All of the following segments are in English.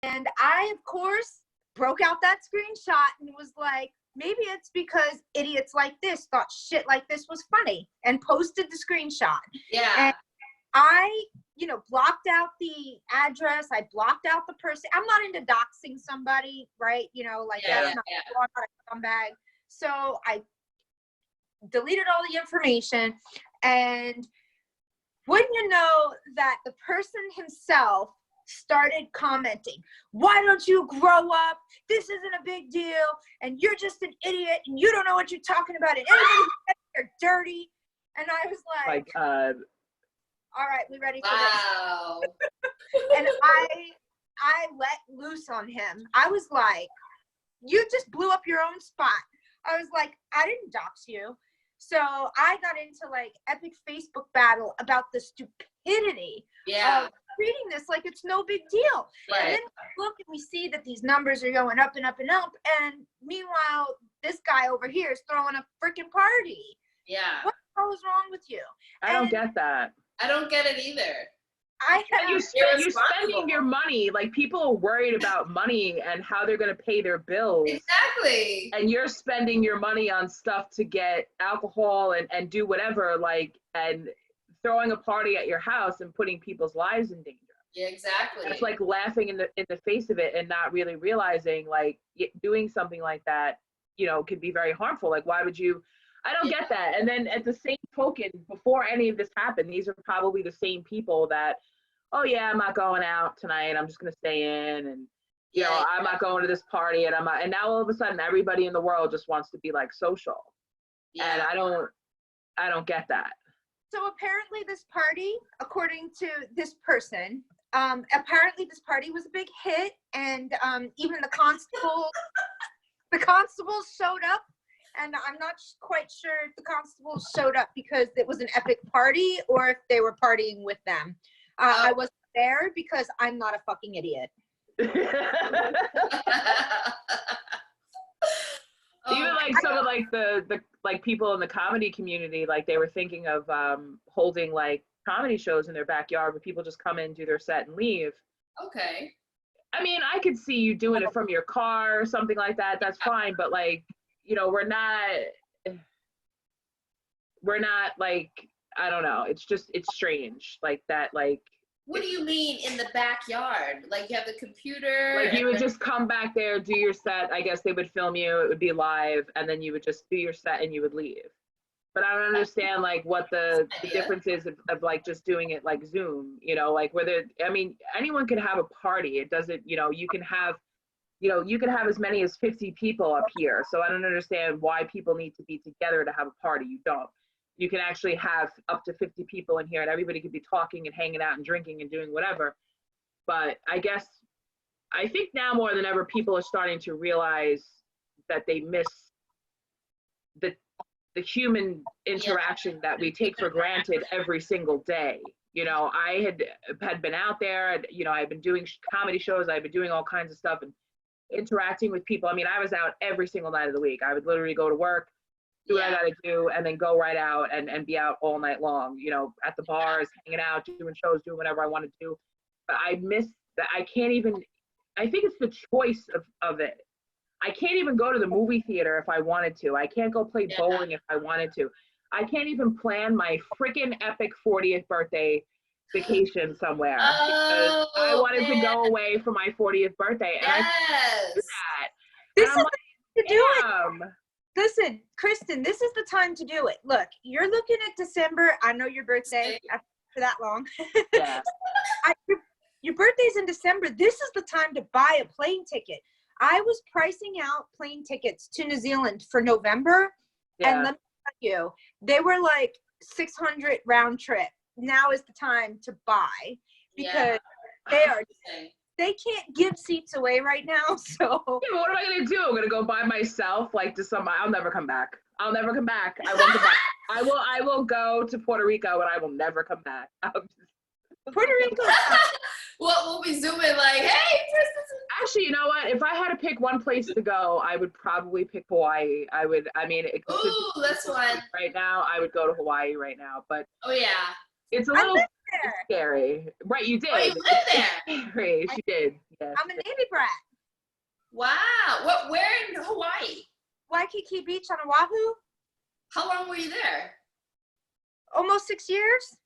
And I, of course, broke out that screenshot and was like, maybe it's because idiots like this thought shit like this was funny and posted the screenshot. Yeah. And I, blocked out the address. I blocked out the person. I'm not into doxing somebody, right? That's not, I'm not a scumbag. So I deleted all the information, and wouldn't you know that the person himself started commenting, why don't you grow up? This isn't a big deal, and you're just an idiot, and you don't know what you're talking about, and you're dirty. And I was like, all right, we ready for this? And I let loose on him. I was like, you just blew up your own spot. I was like, I didn't dox you. So I got into like epic Facebook battle about the stupidity of treating this like it's no big deal. Right. And then we look and we see that these numbers are going up and up and up. And meanwhile, this guy over here is throwing a freaking party. Yeah. What the hell is wrong with you? I don't get that. I don't get it either. You're spending your money, like people are worried about money and how they're going to pay their bills. Exactly. And you're spending your money on stuff to get alcohol and do whatever, and throwing a party at your house and putting people's lives in danger. Yeah, exactly. It's like laughing in the face of it and not really realizing like doing something like that, can be very harmful. Like, why would you? I don't get that. And then at the same token, before any of this happened, these are probably the same people that, oh yeah, I'm not going out tonight. I'm just going to stay in, and I'm not going to this party, and and now all of a sudden everybody in the world just wants to be like social. Yeah. And I don't get that. So apparently this party, according to this person, apparently this party was a big hit, and even the constables showed up. And I'm not quite sure if the constables showed up because it was an epic party or if they were partying with them. I wasn't there because I'm not a fucking idiot. Even like some of like the like people in the comedy community, like they were thinking of holding like comedy shows in their backyard where people just come in, do their set, and leave. Okay. I mean, I could see you doing it from your car or something like that. That's fine, but like, we're not like, I don't know. It's strange like that. Like, what do you mean in the backyard? Like you have the computer? Like you would just come back there, do your set. I guess they would film you. It would be live, and then you would just do your set and you would leave. But I don't understand like what the difference is of like just doing it like Zoom. Like whether anyone can have a party. It doesn't. You can have. You can have as many as 50 people up here. So I don't understand why people need to be together to have a party. You don't. You can actually have up to 50 people in here and everybody could be talking and hanging out and drinking and doing whatever. But I think now more than ever, people are starting to realize that they miss the human interaction that we take for granted every single day. I had been out there, I've been doing comedy shows. I've been doing all kinds of stuff and interacting with people. I mean, I was out every single night of the week. I would literally go to work, do what I gotta do, and then go right out and be out all night long, at the bars, hanging out, doing shows, doing whatever I want to do. But I miss that. I think it's the choice of it. I can't even go to the movie theater if I wanted to. I can't go play bowling if I wanted to. I can't even plan my freaking epic 40th birthday vacation somewhere because I wanted to go away for my 40th birthday, and I did that. This is the time to do it. Listen, Kristen, this is the time to do it. Look, you're looking at December. I know your birthday for that long. Yeah. Your birthday's in December. This is the time to buy a plane ticket. I was pricing out plane tickets to New Zealand for November, and let me tell you, they were like $600 round trip. Now is the time to buy because they can't give seats away right now. So what am I gonna do? I'm gonna go by myself like to I'll never come back. I won't come back. I will go to Puerto Rico and I will never come back. Puerto Rico. We'll be zooming like, hey, actually, you know what? If I had to pick one place to go, I would probably pick Hawaii. Ooh, that's one. Right now, I would go to Hawaii right now, but oh yeah. It's a little there. scary. Right, you did. Oh, you live there. It's scary. She did. Yes. I'm a Navy brat. Wow. Where in Hawaii? Waikiki Beach on Oahu. How long were you there? Almost 6 years.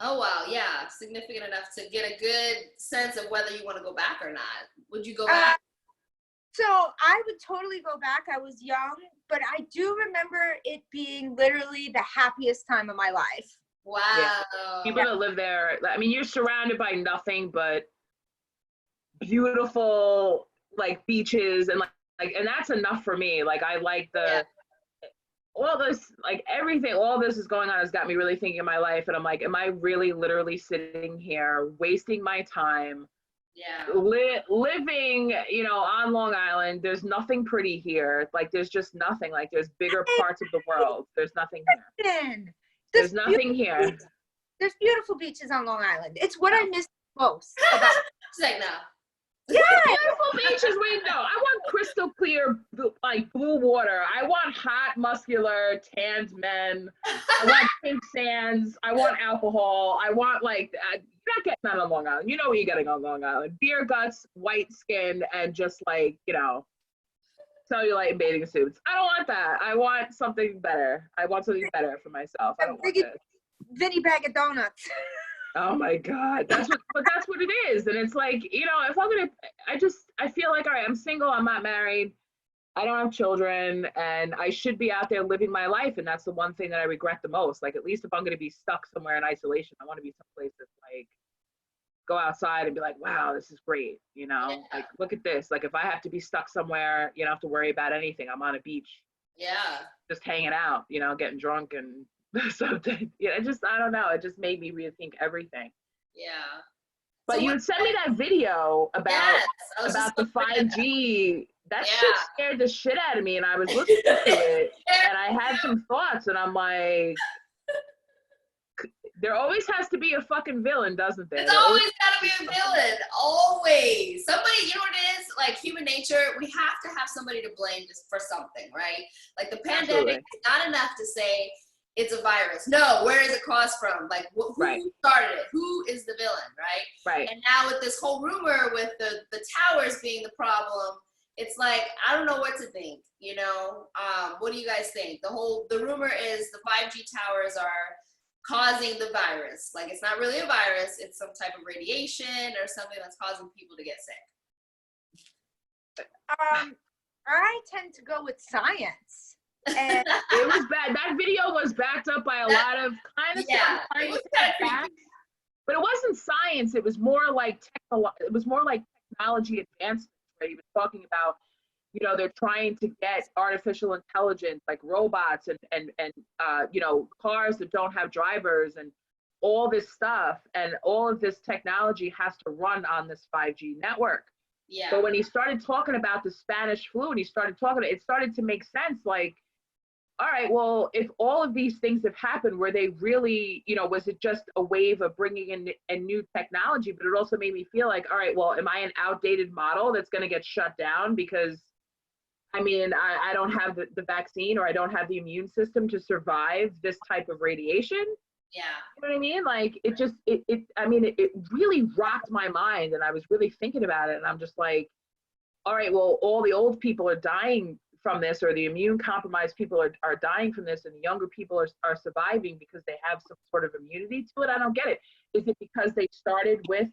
Oh wow, yeah, significant enough to get a good sense of whether you want to go back or not. Would you go back? So I would totally go back. I was young, but I do remember it being literally the happiest time of my life. Wow. People that live there, I mean, you're surrounded by nothing but beautiful like beaches and and that's enough for me. Like I like all this, like everything, all this is going on has got me really thinking of my life. And I'm like, am I really literally sitting here wasting my time living, on Long Island? There's nothing pretty here. Like there's just nothing. Like there's bigger parts of the world. There's nothing here. There's nothing here. There's beautiful beaches on Long Island. It's what I miss most about. She's like, no. Yeah, beautiful beaches. Wait, no, I want crystal clear, like blue water. I want hot, muscular, tanned men. I want pink sands. I want alcohol. I want you're not getting that on Long Island. You know what you're getting on Long Island: beer guts, white skin, and just cellulite and bathing suits. I don't want that. I want something better. I want something better for myself. I don't want this. Vinny bag of donuts. Oh my God, that's what it is. And it's like, if I'm gonna, I feel like, all right, I'm single, I'm not married, I don't have children, and I should be out there living my life. And that's the one thing that I regret the most. Like, at least if I'm gonna be stuck somewhere in isolation, I want to be someplace that's like, go outside and be like, wow, this is great. Like, look at this. Like, if I have to be stuck somewhere, you don't have to worry about anything. I'm on a beach. Yeah. Just hanging out, getting drunk and something. I don't know. It just made me rethink everything. Yeah. But you sent me that video about the 5G. That shit scared the shit out of me, and I was listening to it, and I had some thoughts, and I'm like, there always has to be a fucking villain, doesn't there? There's always gotta be a villain. Always. Somebody, you know what it is? Like human nature, we have to have somebody to blame just for something, right? Like the pandemic is not enough to say, it's a virus. No, where does it cause from? Like, who started it? Who is the villain, right? Right. And now with this whole rumor with the towers being the problem, it's like, I don't know what to think, what do you guys think? The rumor is the 5G towers are causing the virus. Like, it's not really a virus. It's some type of radiation or something that's causing people to get sick. I tend to go with science. And it was bad. That video was backed up by a lot of kind of facts, but it wasn't science. It was more like technology advancements. Right? He was talking about, they're trying to get artificial intelligence, like robots and cars that don't have drivers and all this stuff, and all of this technology has to run on this 5G network. Yeah. But when he started talking about the Spanish flu and it started to make sense. Like, all right, well, if all of these things have happened, were they really, was it just a wave of bringing in a new technology? But it also made me feel like, all right, well, am I an outdated model that's going to get shut down because, I don't have the vaccine, or I don't have the immune system to survive this type of radiation? Yeah. You know what I mean? Like, it really rocked my mind, and I was really thinking about it, and I'm just like, all right, well, all the old people are dying from this, or the immune compromised people are dying from this, and the younger people are surviving because they have some sort of immunity to it. I don't get it. Is it because they started with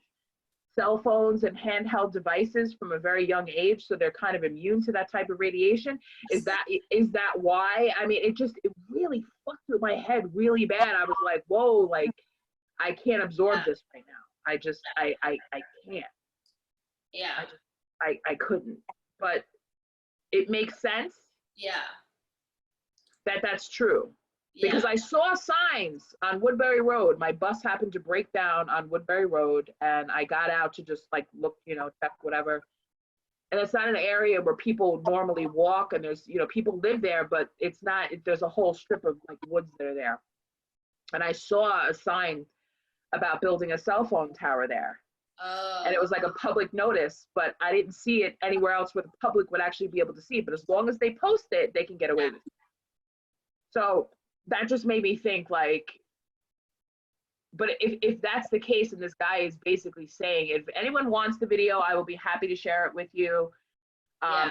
cell phones and handheld devices from a very young age, so they're kind of immune to that type of radiation? Is that why? It really fucked with my head really bad. I was like, whoa, like, I can't absorb this right now. I can't. Yeah. I couldn't. But it makes sense. Yeah. That's true. Because I saw signs on Woodbury Road. My bus happened to break down on Woodbury Road, and I got out to just like look, check whatever. And it's not an area where people normally walk, and there's, people live there, but it's not, there's a whole strip of like woods that are there. And I saw a sign about building a cell phone tower there. Oh. And it was like a public notice, but I didn't see it anywhere else where the public would actually be able to see it. But as long as they post it, they can get away with it. So that just made me think, like, but if that's the case, and this guy is basically saying, if anyone wants the video, I will be happy to share it with you.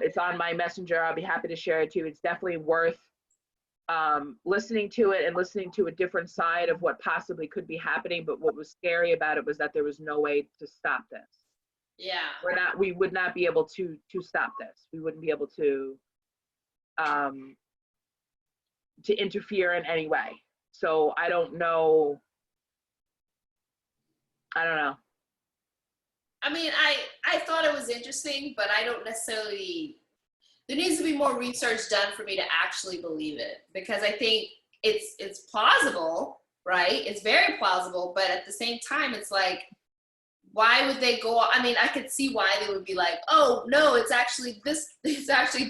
It's on my messenger. I'll be happy to share it too. It's definitely worth listening to it and listening to a different side of what possibly could be happening. But what was scary about it was that there was no way to stop this. Yeah. We would not be able to stop this. We wouldn't be able to interfere in any way. So I don't know. I don't know. I mean, I thought it was interesting, but I don't necessarily, there needs to be more research done for me to actually believe it, because I think it's plausible, right? It's very plausible, but at the same time, it's like, why would they go, I mean, I could see why they would be like, oh no, it's actually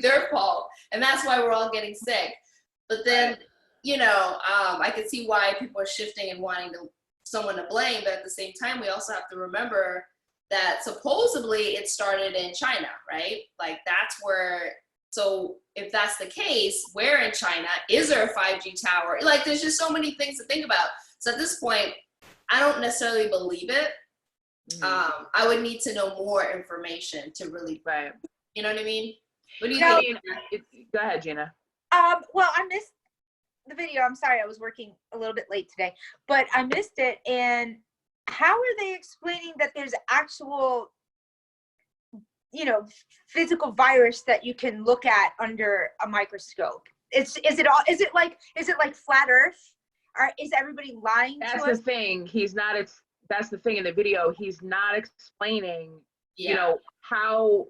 their fault, and that's why we're all getting sick. But then, you know, I could see why people are shifting and wanting someone to blame, but at the same time, we also have to remember that supposedly it started in China, right? Like that's where, so if that's the case, where in China? Is there a 5G tower? Like there's just so many things to think about. So at this point, I don't necessarily believe it. Mm-hmm. I would need to know more information to really, Right. you know what I mean? What do you No. think? Go ahead, Gina. Well, I missed the video. I'm sorry, I was working a little bit late today, but I missed it. And how are they explaining that there's actual, you know, physical virus that you can look at under a microscope? Is it like flat Earth? Or is everybody lying That's to the us? thing. That's the thing in the video. He's not explaining, Yeah. you know, how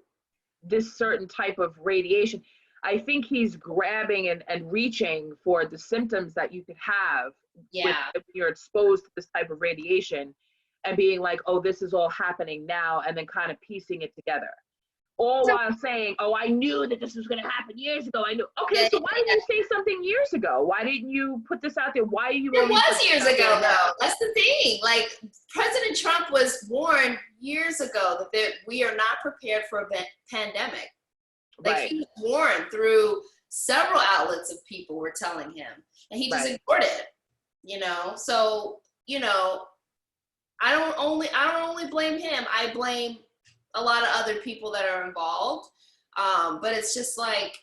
this certain type of radiation. I think he's grabbing and reaching for the symptoms that you could have when you're exposed to this type of radiation, and being like, oh, this is all happening now, and then kind of piecing it together. All while saying, oh, I knew that this was going to happen years ago. I knew. Okay, so why didn't you say something years ago? Why didn't you put this out there? Why are you? It was years ago, though. That's the thing. Like, President Trump was warned years ago that we are not prepared for a pandemic. Like, Right. he was warned through several outlets of people were telling him, and he just ignored it. You know, so you know, I don't only blame him. I blame a lot of other people that are involved. But it's just like,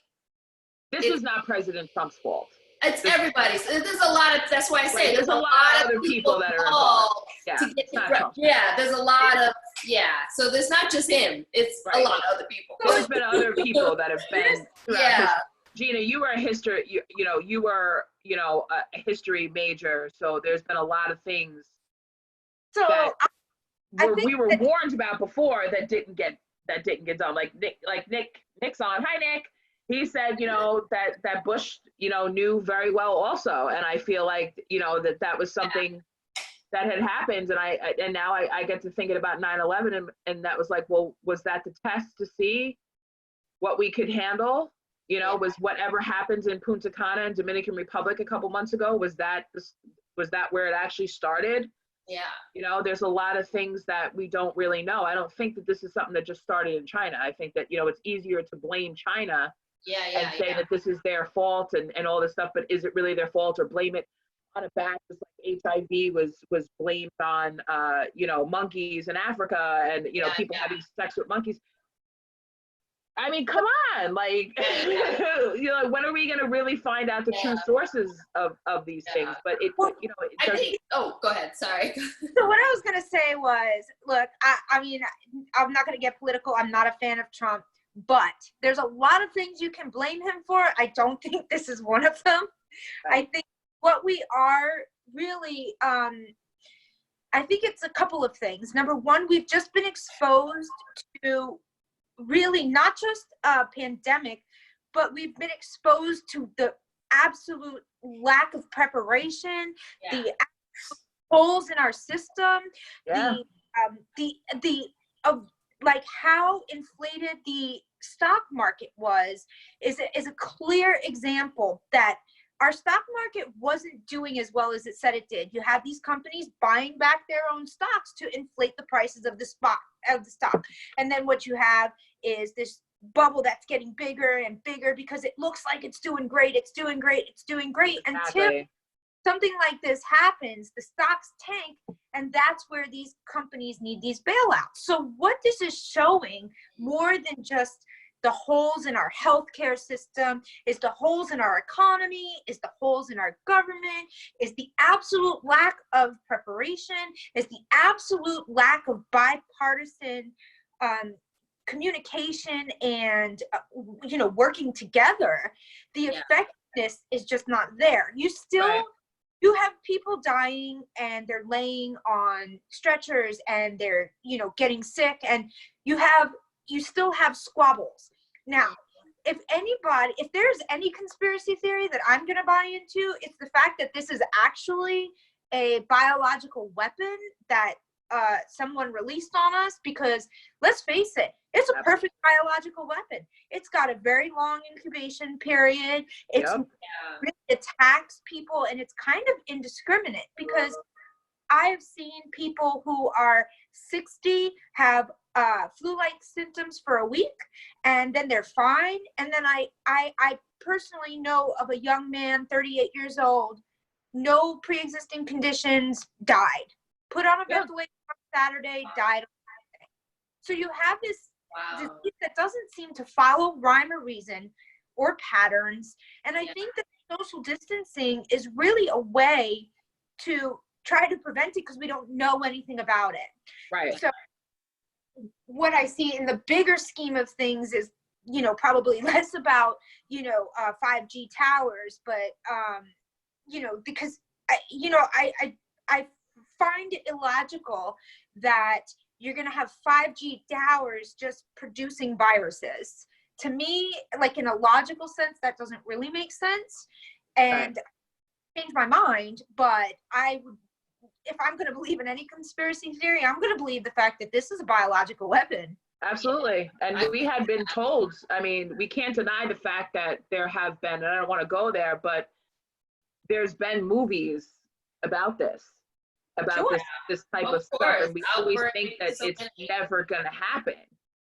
this was not President Trump's fault. It's everybody's. There's a lot of, that's why I say there's a lot of other people that are involved. Yeah, there's a lot of, so there's not just him, it's a lot of other people. There's been other people that have been Yeah. Gina, you were a history, you were a history major, so there's been a lot of things So that we were that- warned about before that didn't get done. Like Nick's on. Hi, Nick. He said, that Bush, knew very well also. And I feel like, that was something that had happened. And now I get to thinking about 9/11 and that was like, well, was that the test to see what we could handle? Was whatever happens in Punta Cana and Dominican Republic a couple months ago, was that where it actually started? Yeah. There's a lot of things that we don't really know. I don't think that this is something that just started in China. I think that, it's easier to blame China and say that this is their fault and all this stuff, but is it really their fault, or blame it on a bat, just like HIV was blamed on, monkeys in Africa and, people having sex with monkeys. I mean, come on, like, when are we going to really find out the true sources of these things? But it doesn't. Oh, go ahead. Sorry. So what I was going to say was, look, I mean, I'm not going to get political. I'm not a fan of Trump, but there's a lot of things you can blame him for. I don't think this is one of them. Right. I think what we are really, I think it's a couple of things. Number one, we've just been exposed to really not just a pandemic, but we've been exposed to the absolute lack of preparation, the holes in our system, like how inflated the stock market is a clear example that our stock market wasn't doing as well as it said it did. You have these companies buying back their own stocks to inflate the prices of the stock. And then what you have is this bubble that's getting bigger and bigger because it looks like it's doing great. Until something like this happens, the stocks tank, and that's where these companies need these bailouts. So what this is showing, more than just the holes in our healthcare system, is the holes in our economy, is the holes in our government, is the absolute lack of preparation, is the absolute lack of bipartisan communication and working together. The effectiveness is just not there. You still you have people dying and they're laying on stretchers and they're getting sick, and you still have squabbles. Now, if there's any conspiracy theory that I'm going to buy into, it's the fact that this is actually a biological weapon that someone released on us, because let's face it, it's a perfect biological weapon. It's got a very long incubation period. It attacks people, and it's kind of indiscriminate, because I have seen people who are 60 have flu-like symptoms for a week, and then they're fine. And then I personally know of a young man, 38 years old, no pre-existing conditions, died. Put on a ventilator on Saturday, died on Saturday. So you have this disease that doesn't seem to follow rhyme or reason or patterns. And I think that social distancing is really a way to try to prevent it, because we don't know anything about it. Right. So what I see in the bigger scheme of things is, probably less about, 5G towers, but, because, I find it illogical that you're going to have 5G towers just producing viruses. To me, like, in a logical sense, that doesn't really make sense. And change my mind, but if I'm going to believe in any conspiracy theory, I'm going to believe the fact that this is a biological weapon. Absolutely. And we had been told, I mean, we can't deny the fact that there have been, and I don't want to go there, but there's been movies about this type of stuff. And we always think that it's never going to happen.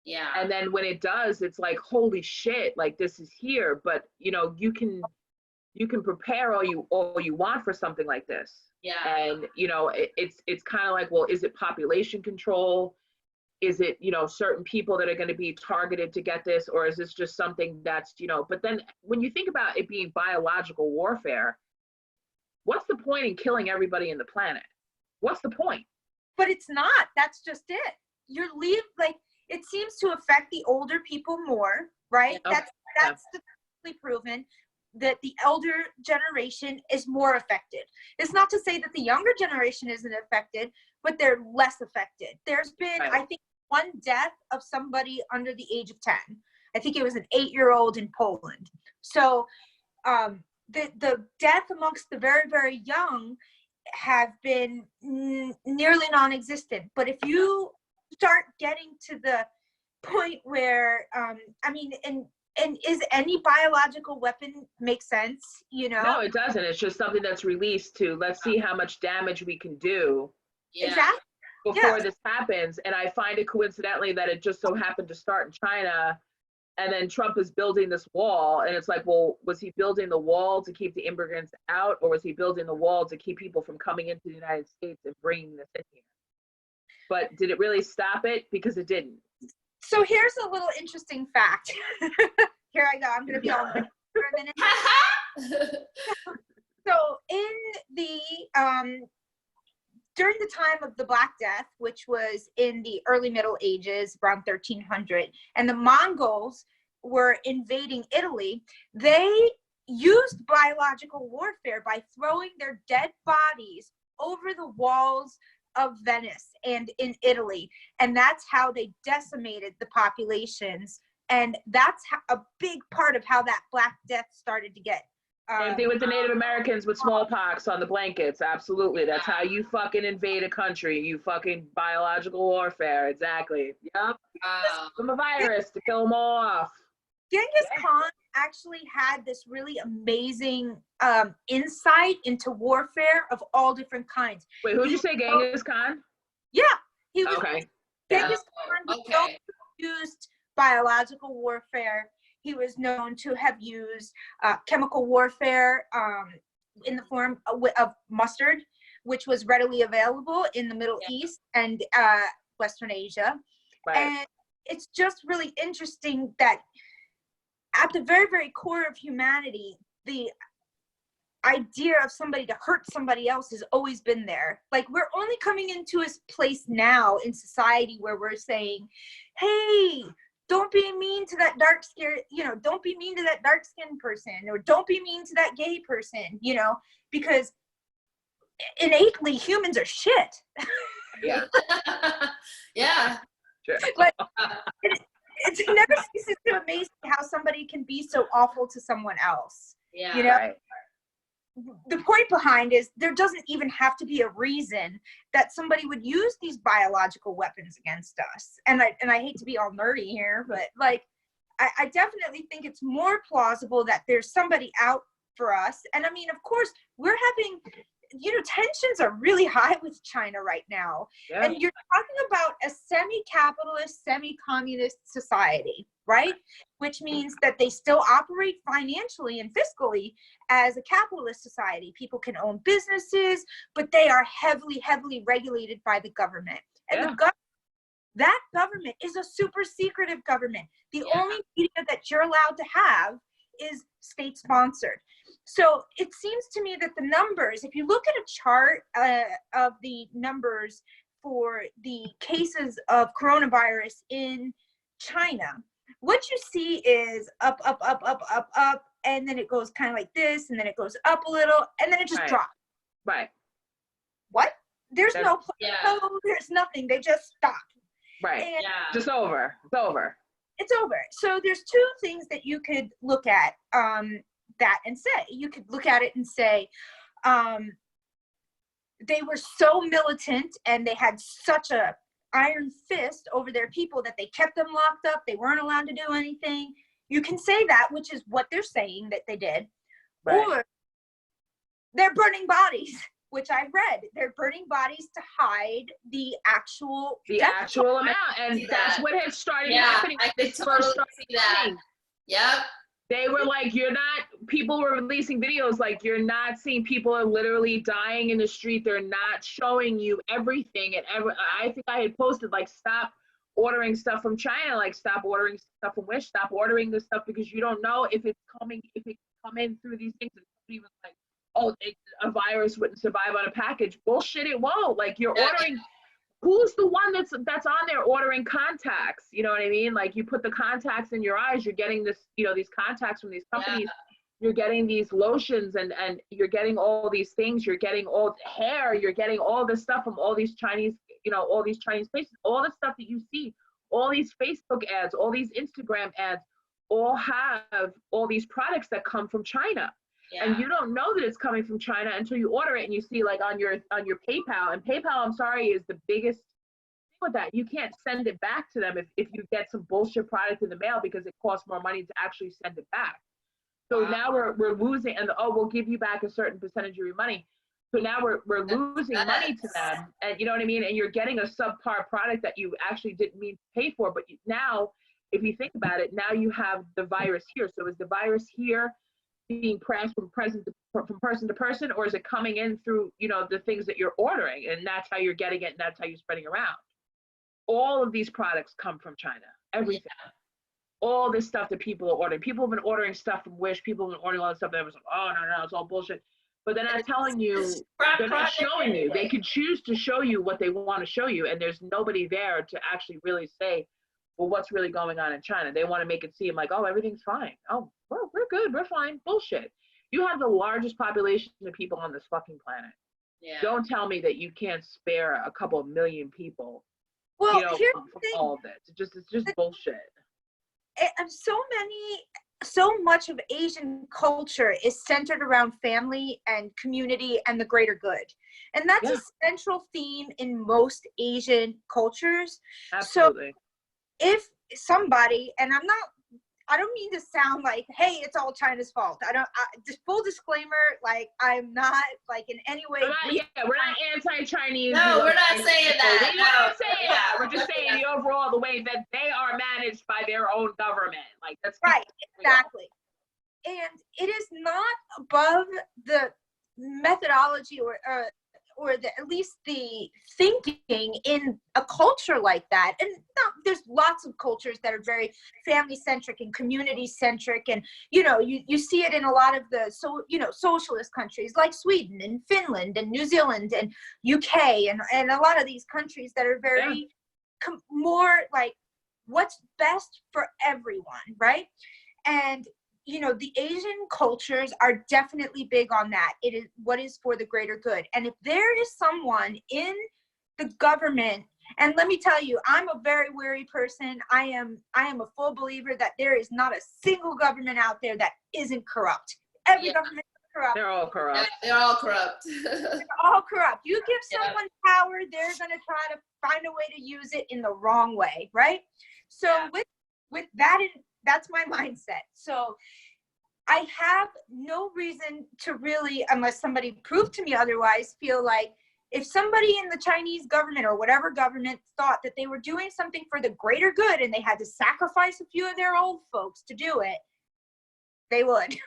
Yeah. And then when it does, it's like, holy shit, like this is here. But, you can prepare all you want for something like this. Yeah. And it's kind of like, well, is it population control? Is it certain people that are going to be targeted to get this, or is this just something that's but then when you think about it being biological warfare, what's the point in killing everybody in the planet? What's the point? But it's not. That's just it. It seems to affect the older people more, right? Okay. That's statistically proven, that the elder generation is more affected. It's not to say that the younger generation isn't affected, but they're less affected. There's been, I think, one death of somebody under the age of 10. I think it was an 8-year-old in Poland. So the death amongst the very, very young have been nearly non-existent. But if you start getting to the point where, and is any biological weapon make sense? No, it doesn't. It's just something that's released to, let's see how much damage we can do. Yeah. Exactly. Before this happens. And I find it coincidentally that it just so happened to start in China, and then Trump is building this wall, and it's like, well, was he building the wall to keep the immigrants out, or was he building the wall to keep people from coming into the United States and bringing this in here? But did it really stop it? Because it didn't. So here's a little interesting fact. Here I go. I'm going to be on for a minute. So in the during the time of the Black Death, which was in the early Middle Ages, around 1300, and the Mongols were invading Italy, they used biological warfare by throwing their dead bodies over the walls of Venice and in Italy. And that's how they decimated the populations. And that's a big part of how that Black Death started to get. Same thing with the Native Americans with smallpox on the blankets. Absolutely. That's how you fucking invade a country. You fucking biological warfare. Exactly. Yep. From a virus to kill them all off. Genghis Khan actually had this really amazing insight into warfare of all different kinds. Wait, who'd you say, Genghis Khan? Yeah. He was, Okay. Genghis Khan was used biological warfare. He was known to have used chemical warfare. in the form of mustard, which was readily available in the Middle East and Western Asia. Right. And it's just really interesting that at the very, very core of humanity, the idea of somebody to hurt somebody else has always been there. Like, we're only coming into a place now in society where we're saying, hey, don't be mean to that don't be mean to that dark skinned person, or don't be mean to that gay person, because innately humans are shit. Yeah. Yeah. Sure. But it never ceases to amaze me how somebody can be so awful to someone else. Yeah. Right. The point behind is there doesn't even have to be a reason that somebody would use these biological weapons against us. And I hate to be all nerdy here, but like, I definitely think it's more plausible that there's somebody out for us. And I mean, of course, we're having, tensions are really high with China right now. Yeah. And you're talking about a semi-capitalist, semi-communist society, right? Which means that they still operate financially and fiscally as a capitalist society. People can own businesses, but they are heavily, heavily regulated by the government. And that government is a super secretive government. The only media that you're allowed to have is state sponsored. So it seems to me that the numbers, if you look at a chart of the numbers for the cases of coronavirus in China, what you see is up, up, up, up, up, up, and then it goes kind of like this, and then it goes up a little, and then it just drops. Right. What? There's no plateau, there's nothing. They just stop. Right. And just over. It's over. It's over. So there's two things that you could look at that and say. You could look at it and say, they were so militant and they had such a iron fist over their people that they kept them locked up. They weren't allowed to do anything. You can say that, which is what they're saying that they did. Right. Or they're burning bodies, which I've read. They're burning bodies to hide the actual amount. And that's what has started happening. I could totally see that. Yep. They were like, people were releasing videos like, you're not seeing, people are literally dying in the street. They're not showing you everything. And I think I had posted, like, stop ordering stuff from China, like, stop ordering stuff from Wish, stop ordering this stuff, because you don't know if it's coming through these things. And somebody was like, oh, a virus wouldn't survive on a package. Bullshit, it won't. Like, you're ordering. Who's the one that's on there ordering contacts? You know what I mean? Like, you put the contacts in your eyes, you're getting this, these contacts from these companies. You're getting these lotions and you're getting all these things. You're getting all hair. You're getting all this stuff from all these Chinese, all these Chinese places. All the stuff that you see, all these Facebook ads, all these Instagram ads, all have all these products that come from China. Yeah. And you don't know that it's coming from China until you order it and you see, like, on your PayPal. And PayPal, I'm sorry, is the biggest thing with that. You can't send it back to them if you get some bullshit product in the mail, because it costs more money to actually send it back. So now we're losing, and we'll give you back a certain percentage of your money. So now we're losing money to them, and you know what I mean? And you're getting a subpar product that you actually didn't mean to pay for. But now, if you think about it, now you have the virus here. So is the virus here being passed from person to person, or is it coming in through, the things that you're ordering, and that's how you're getting it, and that's how you're spreading around? All of these products come from China, everything. Yeah. All this stuff that people are ordering. People have been ordering stuff from Wish, people have been ordering all this stuff, and everyone's like, oh, no, it's all bullshit. But they're not telling you, they're not showing you. They could choose to show you what they want to show you, and there's nobody there to actually really say, well, what's really going on in China? They want to make it seem like, oh, everything's fine. Oh, we're good, we're fine. Bullshit. You have the largest population of people on this fucking planet. Yeah. Don't tell me that you can't spare a couple of million people. Well, here's the thing. All of this. It's just bullshit. And so much of Asian culture is centered around family and community and the greater good. And that's a central theme in most Asian cultures. Absolutely. So if somebody, and I don't mean to sound like, hey, it's all China's fault. Just full disclaimer, like, I'm not, like, in any way. We're not anti-Chinese. No, we're not saying that. We're not saying that. We're just saying the overall, the way that they are managed by their own government. Like, that's right, exactly. And it is not above the methodology or at least the thinking in a culture like that. And there's lots of cultures that are very family centric and community centric, and you see it in a lot of the socialist countries like Sweden and Finland and New Zealand and UK and a lot of these countries that are very more like what's best for everyone, right? And the Asian cultures are definitely big on that. It is what is for the greater good. And if there is someone in the government, and let me tell you, I'm a very wary person. I am a full believer that there is not a single government out there that isn't corrupt. Every government is corrupt. They're all corrupt. They're all corrupt. They're all corrupt. You give someone power, they're going to try to find a way to use it in the wrong way, right? So with that, that's my mindset. So I have no reason to really, unless somebody proved to me otherwise, feel like if somebody in the Chinese government or whatever government thought that they were doing something for the greater good and they had to sacrifice a few of their old folks to do it, they would.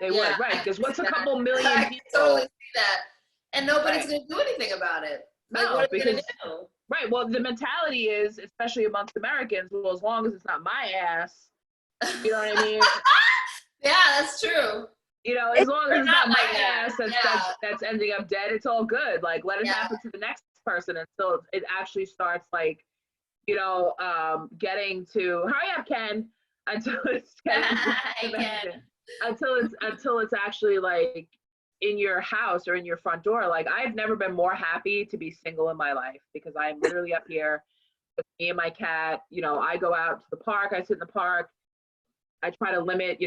They would, right? Because what's a couple million I people? can totally see that. And nobody's going to do anything about it. Like, No, what are they because going to do? right. Well, the mentality is, especially amongst Americans, well, as long as it's not my ass, you know what I mean? Yeah, that's true. As long as it's not my like that. ass that's ending up dead, it's all good. Like, let it happen to the next person until it actually starts, like, getting to hurry up, Ken, until it's getting until it's actually like in your house or in your front door. Like, I've never been more happy to be single in my life because I'm literally up here with me and my cat. I go out to the park, I sit in the park. I try to limit,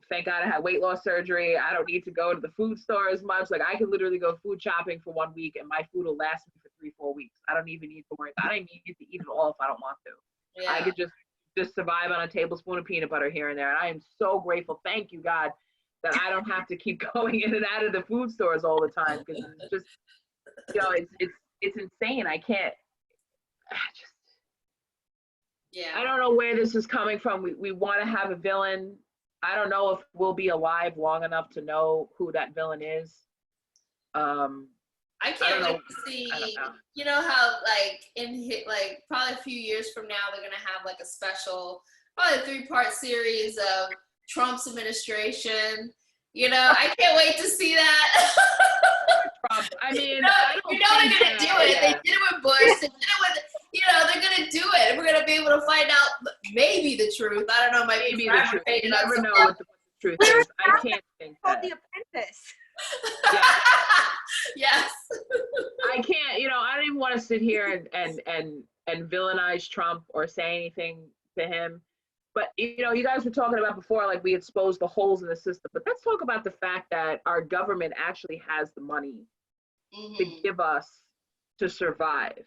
thank God I had weight loss surgery. I don't need to go to the food store as much. Like, I can literally go food shopping for 1 week and my food will last me for 3-4 weeks. I don't even need to worry. I don't even need to eat it all if I don't want to. Yeah. I could just survive on a tablespoon of peanut butter here and there. And I am so grateful. Thank you, God, that I don't have to keep going in and out of the food stores all the time, because it's just, it's insane. I can't. I don't know where this is coming from. We want to have a villain. I don't know if we'll be alive long enough to know who that villain is. I can't wait to see. You know how probably a few years from now they're gonna have like a special, probably a 3-part series of Trump's administration. I can't wait to see that. Trump. I mean, they're gonna do it. They did it with Bush. They did it with. They're gonna do it, and we're gonna be able to find out maybe the truth. I don't know. Maybe the truth. You never know what the truth is. I can't think that. The Apprentice. Yes. I can't. I don't even want to sit here and villainize Trump or say anything to him. But you guys were talking about before, like, we expose the holes in the system. But let's talk about the fact that our government actually has the money to give us to survive.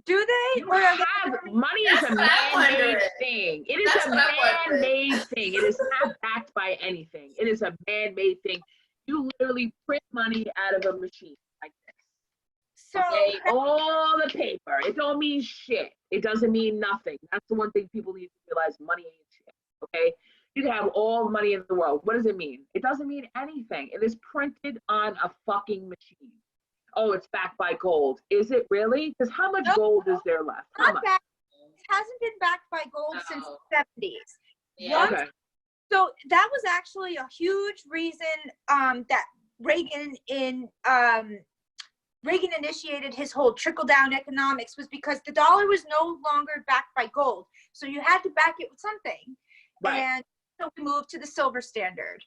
Do they? Money is a man-made thing. It is a man-made thing. It is not backed by anything. It is a man-made thing. You literally print money out of a machine like this. So all the paper. It don't mean shit. It doesn't mean nothing. That's the one thing people need to realize. Money ain't shit. Okay? You can have all the money in the world. What does it mean? It doesn't mean anything. It is printed on a fucking machine. Oh, it's backed by gold. Is it really? Because how much gold is there left? How much? It hasn't been backed by gold since the 70s. Yeah. Okay. So that was actually a huge reason that Reagan initiated his whole trickle-down economics, was because the dollar was no longer backed by gold. So you had to back it with something. Right. And so we moved to the silver standard.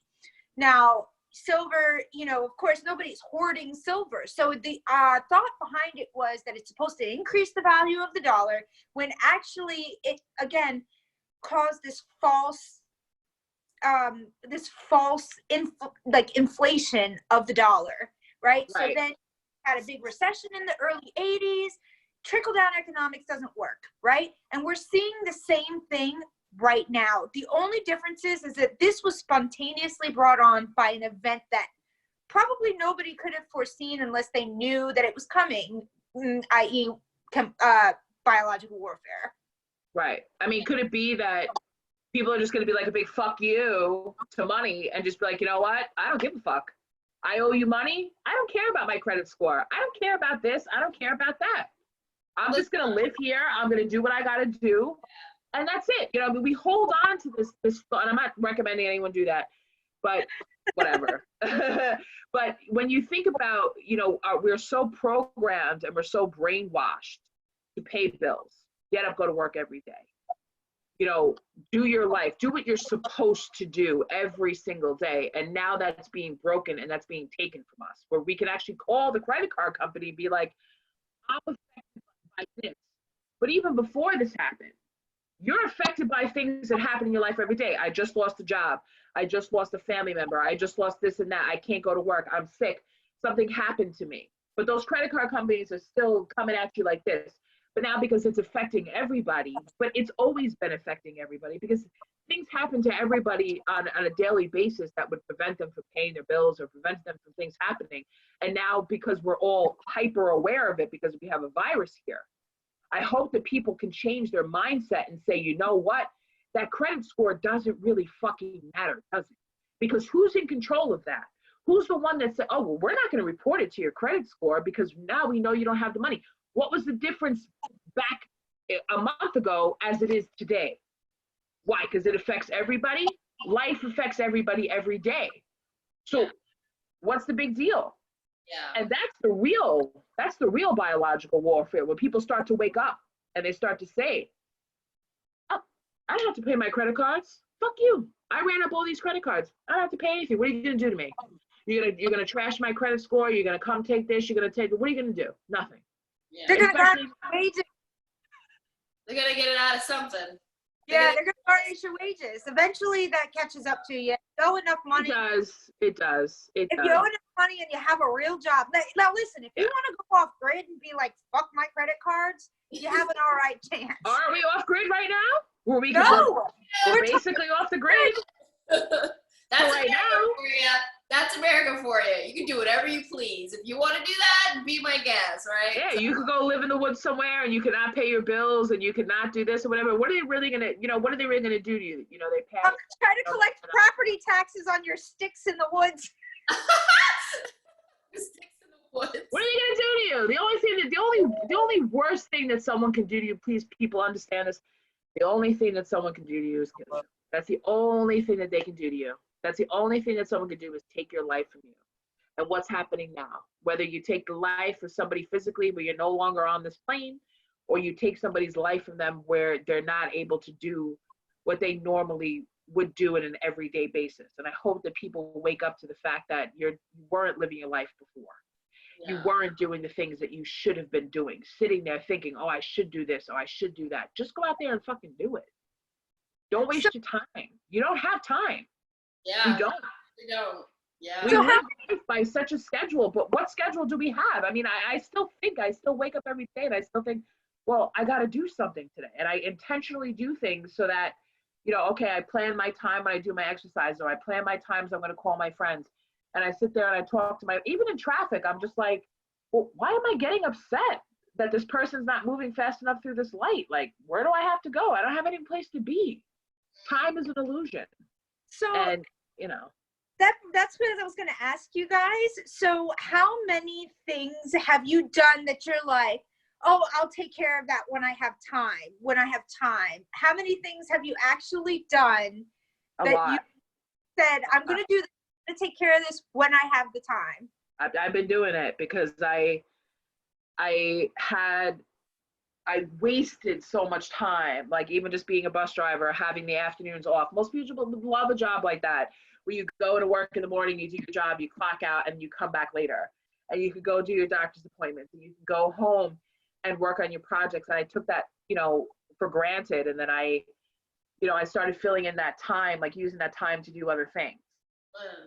Now, silver, of course, nobody's hoarding silver. So the thought behind it was that it's supposed to increase the value of the dollar, when actually it, again, caused this false inflation of the dollar, right? So then had a big recession in the early 80s. Trickle-down economics doesn't work, right? And we're seeing the same thing right now. The only difference is that this was spontaneously brought on by an event that probably nobody could have foreseen unless they knew that it was coming, i.e. biological warfare. Right. I mean, could it be that people are just going to be like a big fuck you to money and just be like, you know what? I don't give a fuck. I owe you money. I don't care about my credit score. I don't care about this. I don't care about that. I'm just going to live here. I'm going to do what I got to do. And that's it. You know, I mean, we hold on to this thought, and I'm not recommending anyone do that, but whatever. But when you think about, you know, we're so programmed and we're so brainwashed to pay bills, get up, go to work every day. You know, do your life, do what you're supposed to do every single day. And now that's being broken and that's being taken from us, where we can actually call the credit card company and be like, I'm affected by this. But even before this happened, you're affected by things that happen in your life every day. I just lost a job. I just lost a family member. I just lost this and that. I can't go to work. I'm sick. Something happened to me. But those credit card companies are still coming at you like this. But now because it's affecting everybody, but it's always been affecting everybody because things happen to everybody on a daily basis that would prevent them from paying their bills or prevent them from things happening. And now because we're all hyper aware of it because we have a virus here, I hope that people can change their mindset and say, you know what? That credit score doesn't really fucking matter, does it? Because who's in control of that? Who's the one that said, oh, well, we're not going to report it to your credit score because now we know you don't have the money. What was the difference back a month ago as it is today? Why? Because it affects everybody? Life affects everybody every day. So what's the big deal? Yeah. And that's the real biological warfare, when people start to wake up and they start to say, oh, I don't have to pay my credit cards. Fuck you. I ran up all these credit cards. I don't have to pay anything. What are you gonna do to me? You're gonna trash my credit score. You're gonna come take this. You're gonna take it. What are you gonna do? Nothing. Yeah. They're gonna Especially- garnish your wages. They're gonna get it out of something. Yeah, they're gonna garnish your wages. Eventually, that catches up to you. If you owe enough money. It does. If you owe enough money and you have a real job. Now listen, if you want to go off grid and be like, fuck my credit cards, you have an all right chance. Are we off grid right now? We're We're basically off the grid. That's right America now. for you. That's America for you. You can do whatever you please. If you want to do that, be my guest, right? Yeah, you could go live in the woods somewhere and you cannot pay your bills and you cannot do this or whatever. What are they really gonna, what are they really gonna do to you? You know, they pass. try to collect property taxes on your sticks in the woods. Sticks in the woods. What are they gonna do to you? The only worst thing that someone can do to you, please people understand this. The only thing that someone can do to you is kill you. That's the only thing that they can do to you. That's the only thing that someone can do is take your life from you. And what's happening now? Whether you take the life of somebody physically where you're no longer on this plane, or you take somebody's life from them where they're not able to do what they normally would do on an everyday basis. And I hope that people wake up to the fact that you weren't living your life before. Yeah. You weren't doing the things that you should have been doing, sitting there thinking, oh, I should do this, or I should do that. Just go out there and fucking do it. Don't waste your time. You don't have time. Yeah. We don't. We don't. Yeah. We live life by such a schedule, but what schedule do we have? I mean, I still wake up every day and I still think, well, I got to do something today. And I intentionally do things so that, okay, I plan my time when I do my exercise, or I plan my times I'm going to call my friends. And I sit there and I talk to even in traffic, I'm just like, well, why am I getting upset that this person's not moving fast enough through this light? Like, where do I have to go? I don't have any place to be. Time is an illusion. So, And, that's what I was going to ask you guys. So how many things have you done that you're like, oh, I'll take care of that when I have time? How many things have you actually done a lot. you said, I'm going to do this, I'm going to take care of this when I have the time? I've been doing it because I wasted so much time, like even just being a bus driver, having the afternoons off. Most people love a job like that, where you go to work in the morning, you do your job, you clock out, and you come back later. And you could go do your doctor's appointments, and you can go home and work on your projects. And I took that, for granted. And then I started filling in that time, like using that time to do other things.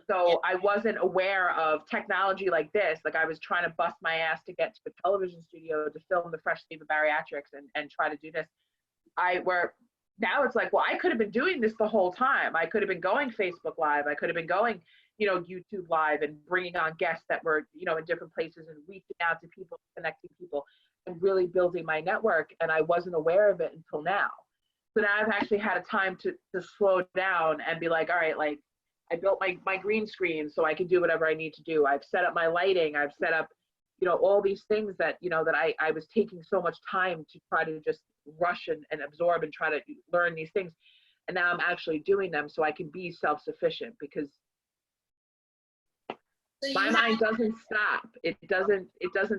So I wasn't aware of technology like this. Like I was trying to bust my ass to get to the television studio to film the Fresh Sleeve of Bariatrics and try to do this. Now it's like, well, I could have been doing this the whole time. I could have been going Facebook Live. I could have been going, YouTube Live and bringing on guests that were, in different places and reaching out to people, connecting people and really building my network. And I wasn't aware of it until now. So now I've actually had a time to slow down and be like, all right, like, I built my green screen so I can do whatever I need to do. I've set up my lighting. I've set up, all these things that, that I was taking so much time to try to just rush and absorb and try to learn these things. And now I'm actually doing them so I can be self-sufficient, because my mind doesn't stop. It doesn't,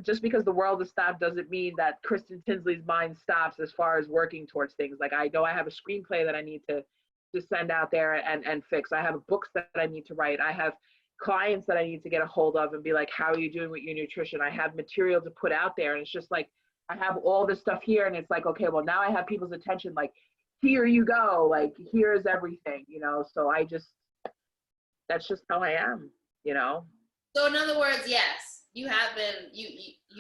just because the world has stopped doesn't mean that Kristen Tinsley's mind stops as far as working towards things. Like, I know I have a screenplay that I need to send out there and fix. I have books that I need to write. I have clients that I need to get a hold of and be like, how are you doing with your nutrition? I have material to put out there. And it's just like, I have all this stuff here, and it's like, okay, well, now I have people's attention. Like, here you go. Like, here's everything, so that's just how I am, So in other words, yes, you have been,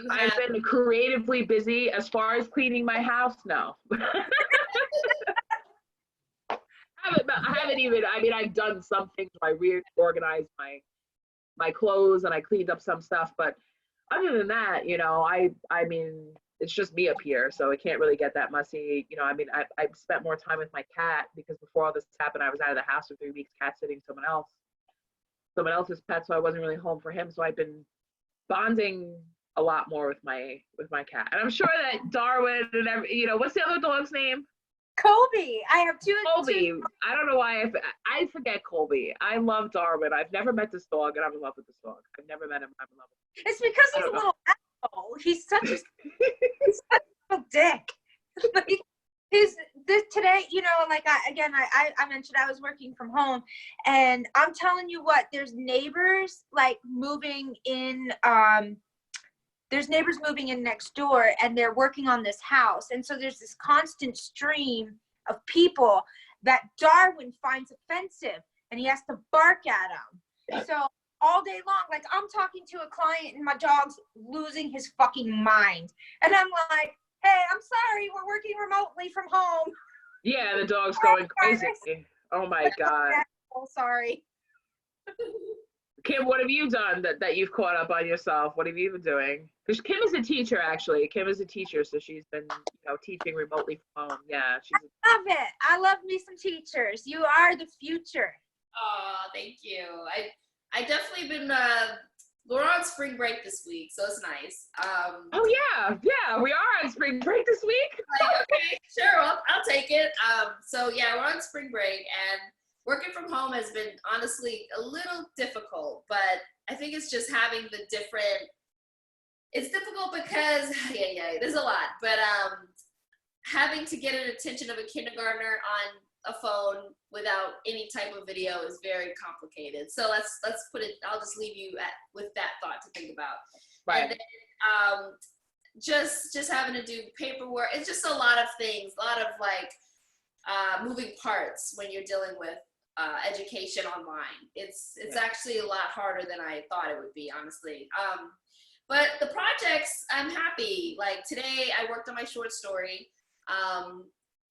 I've been creatively busy. As far as cleaning my house, no. I haven't even, I've done some things. I reorganized my clothes and I cleaned up some stuff, but other than that, I mean, it's just me up here, so it can't really get that messy. I've spent more time with my cat, because before all this happened, I was out of the house for 3 weeks, cat sitting someone else's pet, so I wasn't really home for him. So I've been bonding a lot more with my cat. And I'm sure that Darwin and what's the other dog's name? Colby. I have two. Colby. I don't know why I forget Colby. I love Darwin. I've never met this dog, and I'm in love with this dog. I've never met him. I'm in love with him. It's because he's a little asshole. He's such a little dick. Like, today, I mentioned I was working from home, and I'm telling you what, there's neighbors like moving in. There's neighbors moving in next door, and they're working on this house. And so there's this constant stream of people that Darwin finds offensive, and he has to bark at them. So all day long, like, I'm talking to a client and my dog's losing his fucking mind. And I'm like, hey, I'm sorry, we're working remotely from home. Yeah, the dog's going crazy. Oh my God. Oh, sorry. Kim, what have you done that you've caught up on yourself? What have you been doing? Because Kim is a teacher, actually. Kim is a teacher, so she's been, teaching remotely from home. Yeah, I love it. I love me some teachers. You are the future. Oh, thank you. I definitely been. We're on spring break this week, so it's nice. Oh yeah, we are on spring break this week. Like, okay, sure, I'll take it. So yeah, we're on spring break, and working from home has been honestly a little difficult, but I think it's just having the different. It's difficult because there's a lot, but having to get an attention of a kindergartner on a phone without any type of video is very complicated. So let's put it. I'll just leave you with that thought to think about. Right. And then, just having to do paperwork. It's just a lot of things, a lot of like moving parts when you're dealing with education online. It's actually a lot harder than I thought it would be, honestly. But the projects, I'm happy. Like today, I worked on my short story.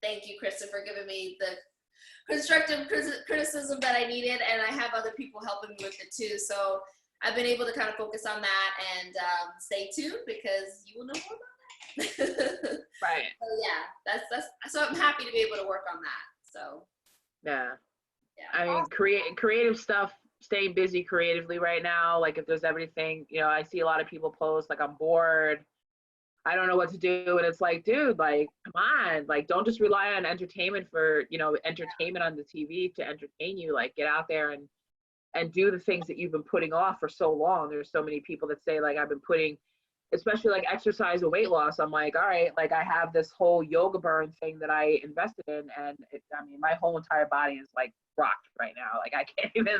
Thank you, Kristen, for giving me the constructive criticism that I needed, and I have other people helping me with it too. So I've been able to kind of focus on that and stay tuned, because you will know more about that. Right. So yeah, that's so I'm happy to be able to work on that. So yeah. Yeah. I mean, creative stuff, staying busy creatively right now. Like, if there's everything, I see a lot of people post, like, I'm bored, I don't know what to do. And it's like, dude, like, come on, like, don't just rely on entertainment for, entertainment on the TV to entertain you. Like, get out there and do the things that you've been putting off for so long. There's so many people that say, like, I've been putting, especially like exercise and weight loss. I'm like, all right, like, I have this whole yoga burn thing that I invested in. And my whole entire body is like rocked right now. Like, I can't even,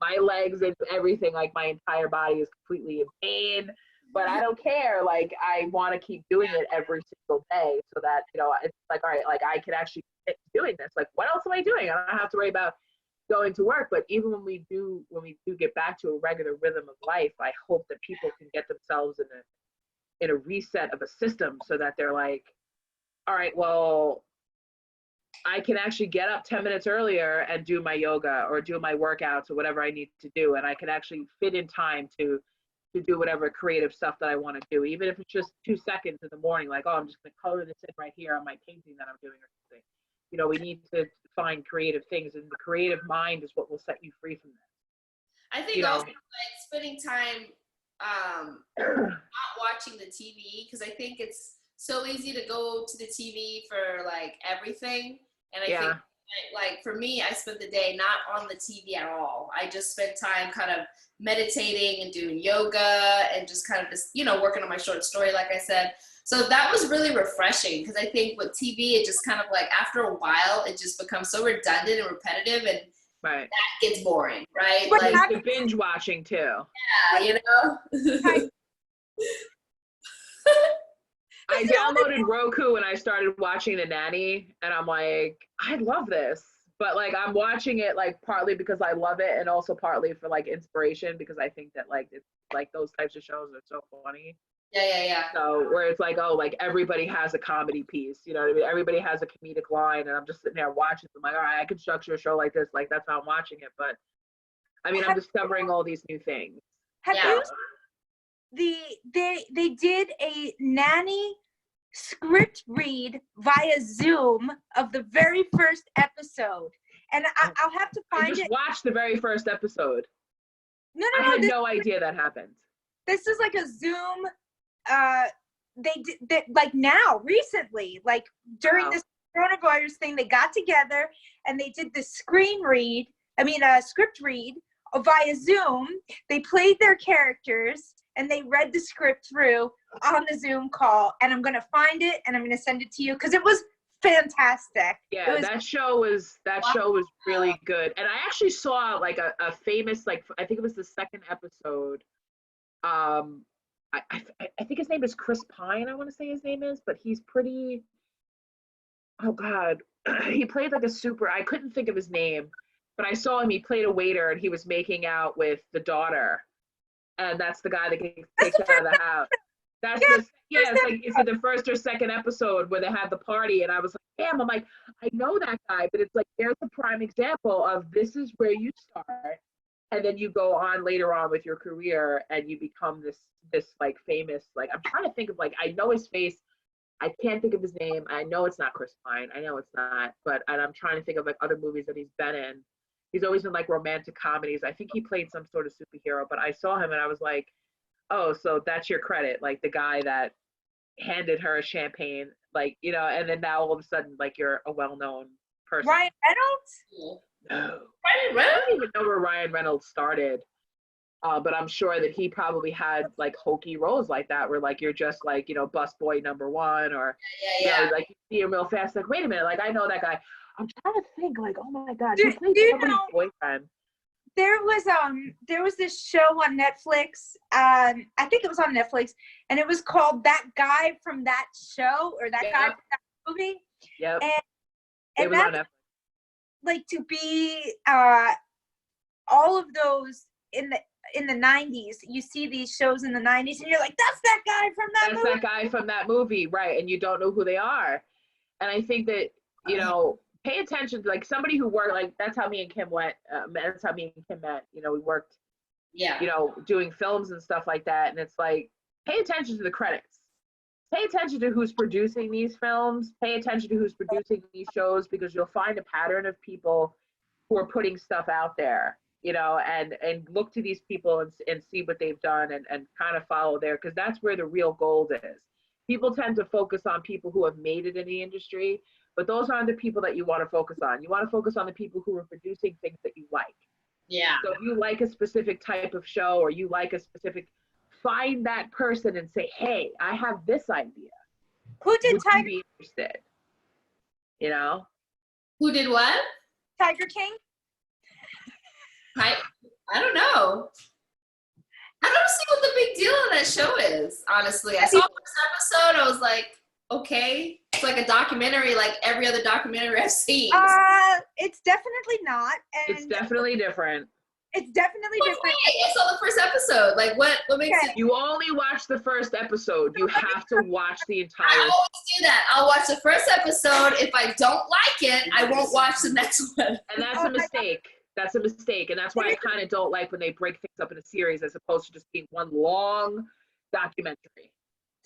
my legs and everything, like, my entire body is completely in pain. But I don't care. Like, I want to keep doing it every single day, so that, it's like, all right, like, I can actually keep doing this. Like, what else am I doing? I don't have to worry about going to work. But even when we do get back to a regular rhythm of life, I hope that people can get themselves in a reset of a system, so that they're like, all right, well, I can actually get up 10 minutes earlier and do my yoga or do my workouts or whatever I need to do. And I can actually fit in time to do whatever creative stuff that I want to do, even if it's just 2 seconds in the morning, like, oh, I'm just going to color this in right here on my painting that I'm doing or something. We need to find creative things, and the creative mind is what will set you free from that. I think You know. also like spending time not watching the TV, because I think it's so easy to go to the TV for like everything. And I think like for me, I spent the day not on the TV at all. I just spent time kind of meditating and doing yoga and just kind of just, working on my short story, like I said. So that was really refreshing, because I think with TV, it just kind of like after a while, it just becomes so redundant and repetitive, and Right. that gets boring, right? But Like, The binge watching too. yeah, I downloaded Roku and I started watching The Nanny, and I'm like, I love this. But like I'm watching it like partly because I love it, and also partly for like inspiration, because I think that like it's like those types of shows are so funny. Yeah. So where it's like, oh, like everybody has a comedy piece, you know what I mean? Everybody has a comedic line, and I'm just sitting there watching. I'm like, all right, I can structure a show like this. Like that's how I'm watching it. But I mean, I'm discovering all these new things. Have you they did a nanny script read via Zoom of the very first episode, and I'll have to I find just it. watched the very first episode. No, I had no idea that happened. This is like a Zoom. They did like now recently, like during this coronavirus thing, they got together and they did the script read via Zoom. They played their characters and they read the script through on the Zoom call, and I'm gonna find it and I'm gonna send it to you because it was fantastic. Yeah, that show was really good. And I actually saw like a famous, like I think it was the second episode. I think his name is Chris Pine, I want to say his name is, but he's pretty, oh God, he played like I couldn't think of his name, but I saw him, he played a waiter and he was making out with the daughter. And that's the guy that gets kicked out of the house. It's like the first or second episode where they had the party, and I was like, damn, I'm like, I know that guy, but it's like, there's a prime example of this is where you start, and then you go on later on with your career, and you become this like famous, like, I'm trying to think of, like, I know his face, I can't think of his name, I know it's not Chris Pine, I know it's not, and I'm trying to think of like other movies that he's been in. He's always in like romantic comedies. I think he played some sort of superhero, but I saw him and I was like, oh, so that's your credit, like the guy that handed her a champagne, like, and then now all of a sudden, like, you're a well-known person. Ryan Reynolds? No. I don't even know where Ryan Reynolds started, but I'm sure that he probably had like hokey roles like that, where like you're just like, busboy number one, or like you see him real fast, like, wait a minute, like I know that guy. I'm trying to think, like, oh my God, he played somebody's boyfriend. There was this show on Netflix. I think it was on Netflix, and it was called That Guy from That Show, or That Guy from That Movie. Yep. And that's like to be all of those in the 90s. You see these shows in the 90s, and you're like, that's that guy from that movie. That's that guy from that movie, right? And you don't know who they are. And I think that pay attention to like somebody who worked, like that's how me and Kim went. That's how me and Kim met. We worked, doing films and stuff like that. And it's like, pay attention to the credits. Pay attention to who's producing these films. Pay attention to who's producing these shows, because you'll find a pattern of people who are putting stuff out there, and look to these people and see what they've done and kind of follow there, because that's where the real gold is. People tend to focus on people who have made it in the industry, but those aren't the people that you want to focus on. You want to focus on the people who are producing things that you like. Yeah. So if you like a specific type of show, or you like a specific, find that person and say, hey, I have this idea. Who did Would Tiger? you be interested? Who did what? Tiger King? I don't know. I don't see what the big deal of that show is, honestly. I saw the first episode, I was like, okay. It's like a documentary, like every other documentary I've seen. It's definitely not. And It's definitely different. It's definitely different. I saw the first episode. Like, what makes it? You only watch the first episode. You have to watch the entire. I always do that. I'll watch the first episode. If I don't like it, I won't watch the next one. And that's a mistake. That's a mistake. And that's why I kind of don't like when they break things up in a series as opposed to just being one long documentary.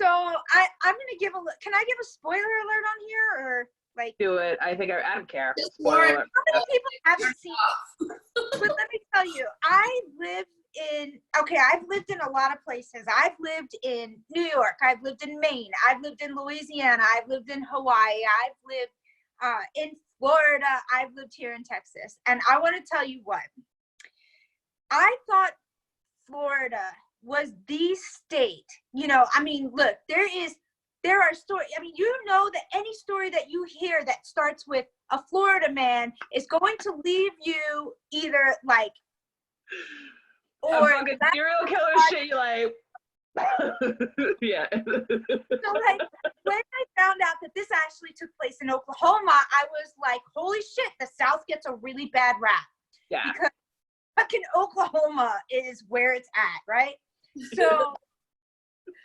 So I'm gonna give can I give a spoiler alert on here, or like? Do it. I don't care. How many people haven't seen? But let me tell tell you, I've lived in a lot of places. I've lived in New York. I've lived in Maine. I've lived in Louisiana. I've lived in Hawaii. I've lived in Florida. I've lived here in Texas. And I want to tell you what. I thought Florida was the state. You know, I mean, look, there are stories. I mean, you know that any story that you hear that starts with a Florida man is going to leave you either like, or a fucking serial killer shit, you like, yeah. So like, when I found out that this actually took place in Oklahoma, I was like, holy shit, the South gets a really bad rap. Yeah. Because fucking Oklahoma is where it's at, right? So,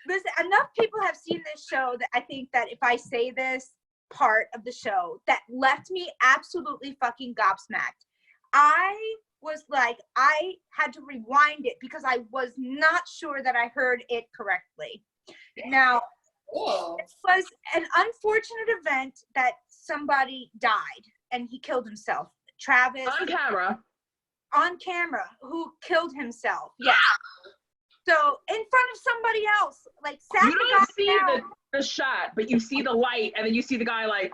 listen, enough people have seen this show that I think that if I say this part of the show, that left me absolutely fucking gobsmacked. I was like, I had to rewind it because I was not sure that I heard it correctly. Now, it was an unfortunate event that somebody died and he killed himself. Travis. On camera, who killed himself. Yeah. So in front of somebody else, like sat you don't the see down. the shot, but you see the light, and then you see the guy like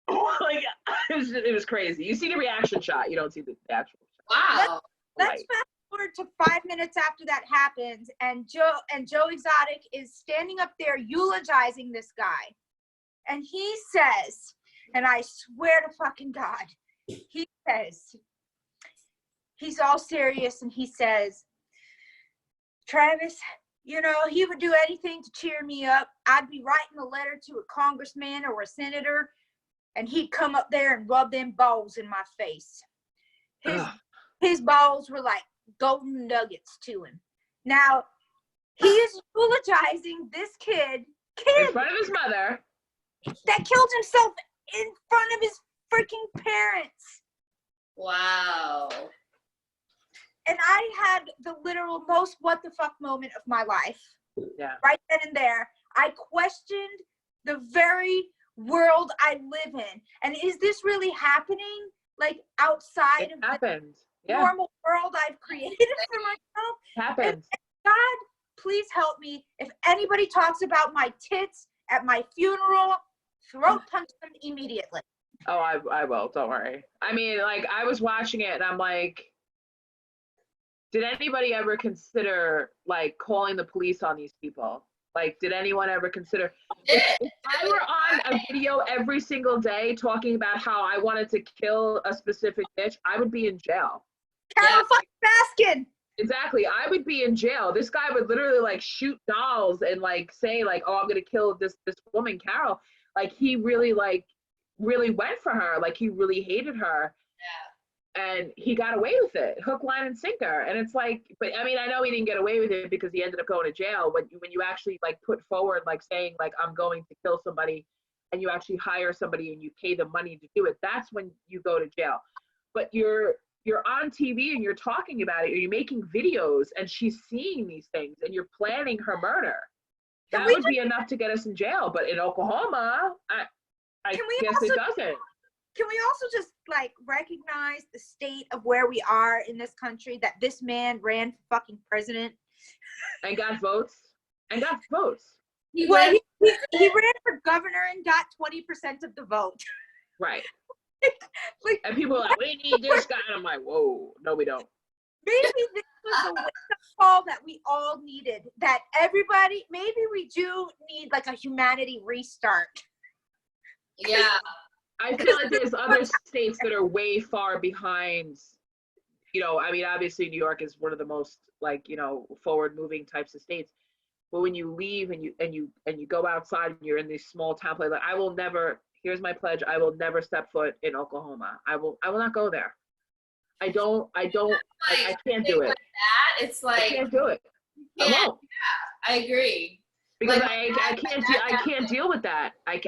it was crazy. You see the reaction shot, you don't see the actual shot. Wow. Let's fast forward to 5 minutes after that happens, and Joe Exotic is standing up there eulogizing this guy, and he says, and I swear to fucking God, he says, he's all serious, and he says, Travis, you know, he would do anything to cheer me up. I'd be writing a letter to a congressman or a senator, and he'd come up there and rub them balls in my face. His balls were like golden nuggets to him. Now, he is eulogizing this kid in front of his mother that killed himself in front of his freaking parents. Wow. And I had the literal most what the fuck moment of my life. Yeah. Right then and there. I questioned the very world I live in. And is this really happening? Like outside of the normal world I've created for myself? Happens. And God, please help me. If anybody talks about my tits at my funeral, throat punch them immediately. Oh, I will. Don't worry. I mean, like, I was watching it and I'm like, did anybody ever consider like calling the police on these people? Like, did anyone ever consider if I were on a video every single day talking about how I wanted to kill a specific bitch, I would be in jail. Carol fucking Baskin. Exactly. I would be in jail. This guy would literally like shoot dolls and like say like, oh, I'm gonna kill this woman, Carol. Like he really went for her. Like he really hated her. Yeah. And he got away with it, hook, line, and sinker. And it's like, but I mean, I know he didn't get away with it because he ended up going to jail. When you actually like put forward like saying like I'm going to kill somebody, and you actually hire somebody and you pay them money to do it, that's when you go to jail. But you're on TV and you're talking about it, or you're making videos, and she's seeing these things, and you're planning her murder. That would be enough to get us in jail. But in Oklahoma, I guess it doesn't. Can we also just like recognize the state of where we are in this country, that this man ran for fucking president and got votes He ran for governor and got 20% of the vote. Right. Like, and people are like, we need this guy. And I'm like, whoa, no, we don't. Maybe this was a wake-up call that we all needed. That everybody, maybe we do need like a humanity restart. Yeah. I feel like there's other states that are way far behind. You know, I mean, obviously New York is one of the most like, you know, forward moving types of states. But when you leave and you go outside and you're in these small town places, like I will never, here's my pledge, I will never step foot in Oklahoma. I will not go there. I can't do it. Like that, it's like I can't do it. I won't. Yeah, I agree. Because like, I can't deal with that. I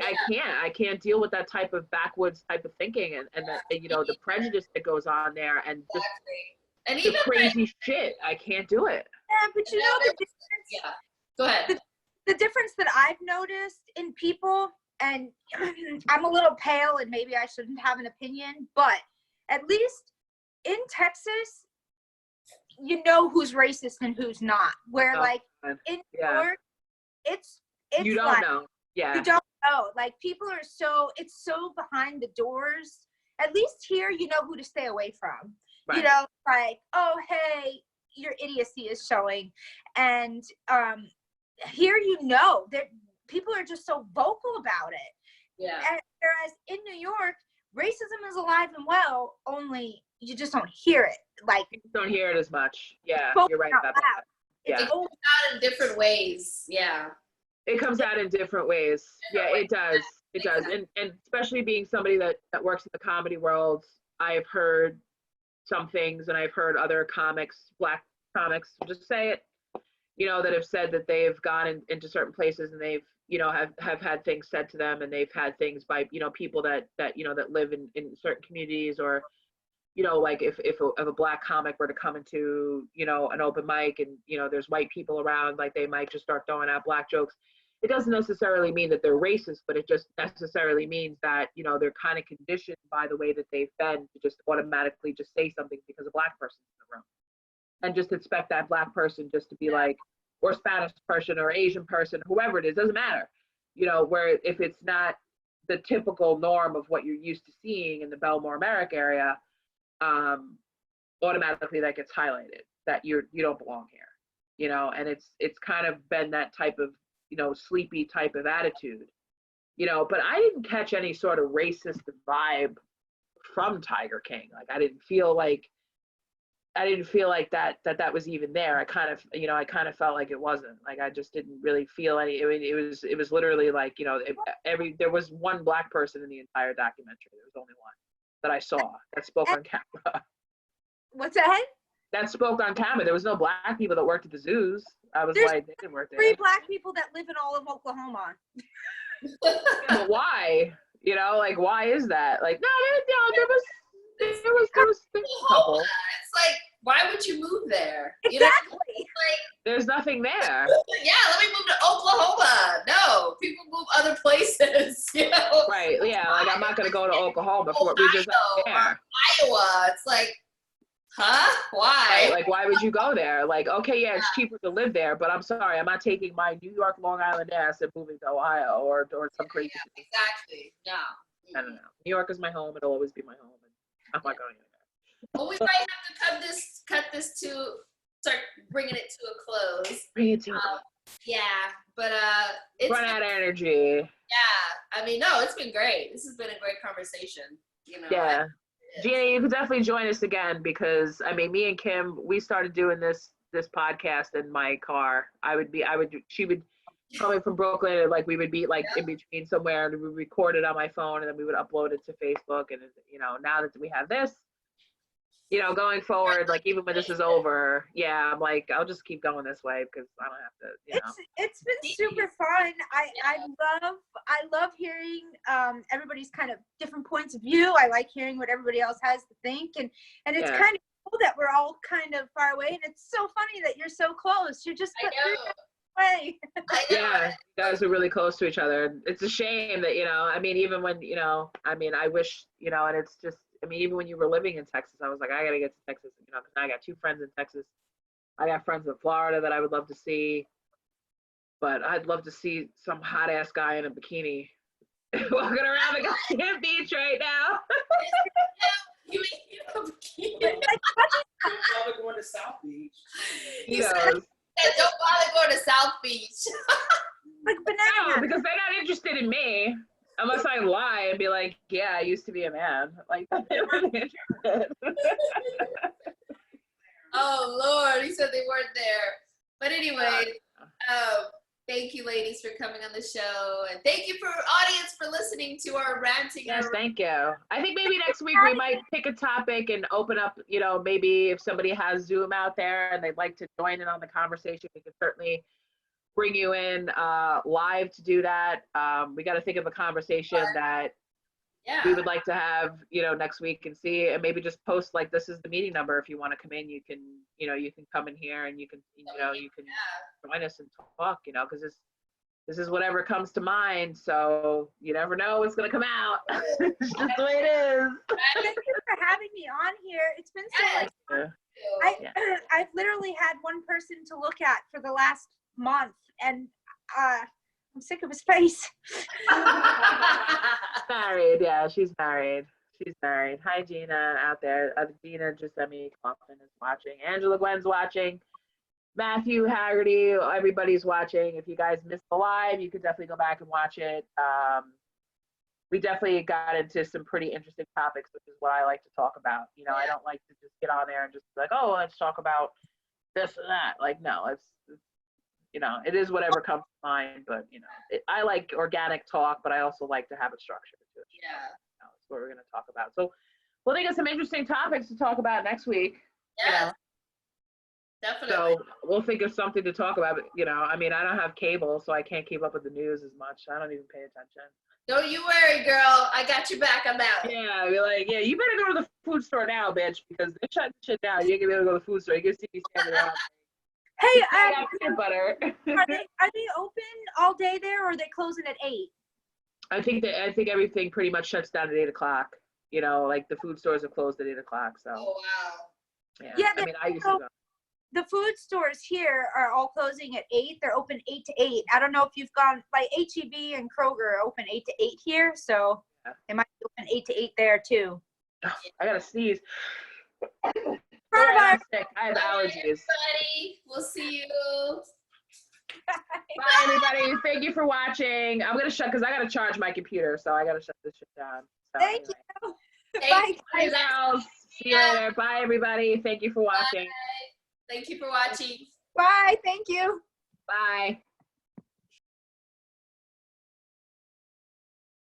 can't deal with that type of backwoods type of thinking and that, you know, the prejudice that goes on there and just and the even crazy shit. I can't do it. Yeah, but you know the difference. Yeah. Go ahead. The difference that I've noticed in people, and I'm a little pale and maybe I shouldn't have an opinion, but at least in Texas, you know who's racist and who's not. Where Oh, like God. in New Yeah. York, it's You don't like, know. Yeah. you don't know. Like people are it's so behind the doors. At least here, you know who to stay away from. Right. You know, like, oh, hey, your idiocy is showing. And here, you know, that people are just so vocal about it. Yeah. And whereas in New York, racism is alive and well, only you just don't hear it. Like, You don't hear it as much. Yeah, spoken you're right out about loud. that. It's Yeah. It comes out in different ways. Yeah. It comes out in different ways. Yeah, it does. It does. And especially being somebody that works in the comedy world, I've heard some things, and I've heard other comics, Black comics, just say it, you know, that have said that they've gone into certain places and they've, you know, have had things said to them, and they've had things by, you know, people that you know, that live in certain communities, or, you know, like if a Black comic were to come into, you know, an open mic, and, you know, there's white people around, like they might just start throwing out Black jokes. It doesn't necessarily mean that they're racist, but it just necessarily means that, you know, they're kind of conditioned by the way that they've been to just automatically just say something because a Black person's in the room, and just expect that Black person just to be like, or Spanish person or Asian person, whoever it is, doesn't matter. You know, where if it's not the typical norm of what you're used to seeing in the Belmore Merrick area, automatically that gets highlighted, that you don't belong here, you know. And it's kind of been that type of, you know, sleepy type of attitude, you know. But I didn't catch any sort of racist vibe from Tiger King. Like I didn't feel like that was even there. I kind of felt like it wasn't. Like I just didn't really feel any. I mean, it was literally like, you know, there was one Black person in the entire documentary. There was only one that I saw that spoke on camera. What's that? That spoke on camera. There was no Black people that worked at the zoos. I was There's like, they didn't work there. 3 Black people that live in all of Oklahoma. Yeah, but why? You know, like why is that? Like, no, there was a couple. It's like, why would you move there? You Exactly. know, like, There's nothing there. yeah, let me move to Oklahoma. No, people move other places. You know, Right? Yeah. Like I'm not gonna go to Oklahoma for we just Ohio there. or Iowa. It's like, huh? Why? Right? Like why would you go there? Like okay, yeah, it's cheaper to live there, but I'm sorry, I'm not taking my New York, Long Island ass and moving to Ohio or some crazy. Yeah, exactly. No. I don't know. New York is my home. It'll always be my home, and I'm not going anywhere. Well, we might have to cut this to start bringing it to a close. Bring it to Yeah, but it's run out of energy. yeah. I mean, no, it's been great. This has been a great conversation. You know. Yeah. Gina, you could definitely join us again, because I mean, me and Kim, we started doing this podcast in my car. She would coming from Brooklyn, and like we would be like in between somewhere, and we would record it on my phone, and then we would upload it to Facebook. And you know, now that we have this, you know, going forward, like even when this is over, yeah, I'm like, I'll just keep going this way because I don't have to, you know. It's been super fun. I love hearing everybody's kind of different points of view. I like hearing what everybody else has to think, and it's kind of cool that we're all kind of far away, and it's so funny that you're so close. You're just away. Yeah, you guys are really close to each other. It's a shame that, you know, I mean, even when, you know, I mean, I wish, you know, and it's just, I mean, even when you were living in Texas, I was like, I gotta get to Texas, you know, because I got 2 friends in Texas. I got friends in Florida that I would love to see, but I'd love to see some hot ass guy in a bikini walking around the goddamn beach right now. You mean bikini? Don't bother going to South Beach. He goes, Yeah, don't bother going to South Beach. Like no, banana. because they're not interested in me. Unless I lie and be like, yeah, I used to be a man. Like, they're really interested. Oh Lord, he said they weren't there. But anyway, thank you, ladies, for coming on the show, and thank you for audience for listening to our ranting. Yes, thank you. I think maybe next week we might pick a topic and open up, you know, maybe if somebody has Zoom out there and they'd like to join in on the conversation, we can certainly bring you in live to do that. We got to think of a conversation that we would like to have, you know, next week, and see, and maybe just post like, this is the meeting number. If you want to come in, you can, you know, you can come in here and you can, you know, you can join us and talk, you know, because this is whatever comes to mind. So you never know what's going to come out. It's just the way it is. Thank you for having me on here. It's been so much fun. Yeah. I I've literally had one person to look at for the last month, and I'm sick of his face. Married, yeah, she's married. She's married. Hi, Gina, out there. Gina just sent me Kaufman is watching. Angela Gwen's watching. Matthew Haggerty, everybody's watching. If you guys missed the live, you could definitely go back and watch it. We definitely got into some pretty interesting topics, which is what I like to talk about. You know, I don't like to just get on there and just be like, oh, let's talk about this and that. Like, no, it's you know, it is whatever comes to mind. But you know, I like organic talk, but I also like to have a structure to it. Yeah. You know, that's what we're going to talk about. So we'll think of some interesting topics to talk about next week. Yeah. You know? Definitely. So we'll think of something to talk about. But, you know, I mean, I don't have cable, so I can't keep up with the news as much. I don't even pay attention. Don't you worry, girl. I got your back on that one. Yeah, I'd be like, yeah, you better go to the food store now, bitch, because they're shutting shit down. You ain't gonna be able to go to the food store. You're gonna see me standing around. Hey, I got peanut butter. are they open all day there, or are they closing at 8? I think everything pretty much shuts down at 8 o'clock. You know, like the food stores are closed at 8 o'clock. So Oh wow. yeah, Yeah, I mean, I used to go. The food stores here are all closing at 8. They're open 8 to 8. I don't know if you've gone, like H-E-B and Kroger are open 8 to 8 here, so Yeah. they might be open 8 to 8 there too. I gotta sneeze. Coronavirus. I'm sick. I have Bye, allergies. everybody. We'll see you. Bye, everybody. Thank you for watching. I'm gonna shut because I gotta charge my computer, so I gotta shut this shit down. So, Thank anyway. you. Thank Bye. Bye, girls. See you later. Bye, everybody. Thank you for watching. Thank you for watching. Bye. Thank you. Bye.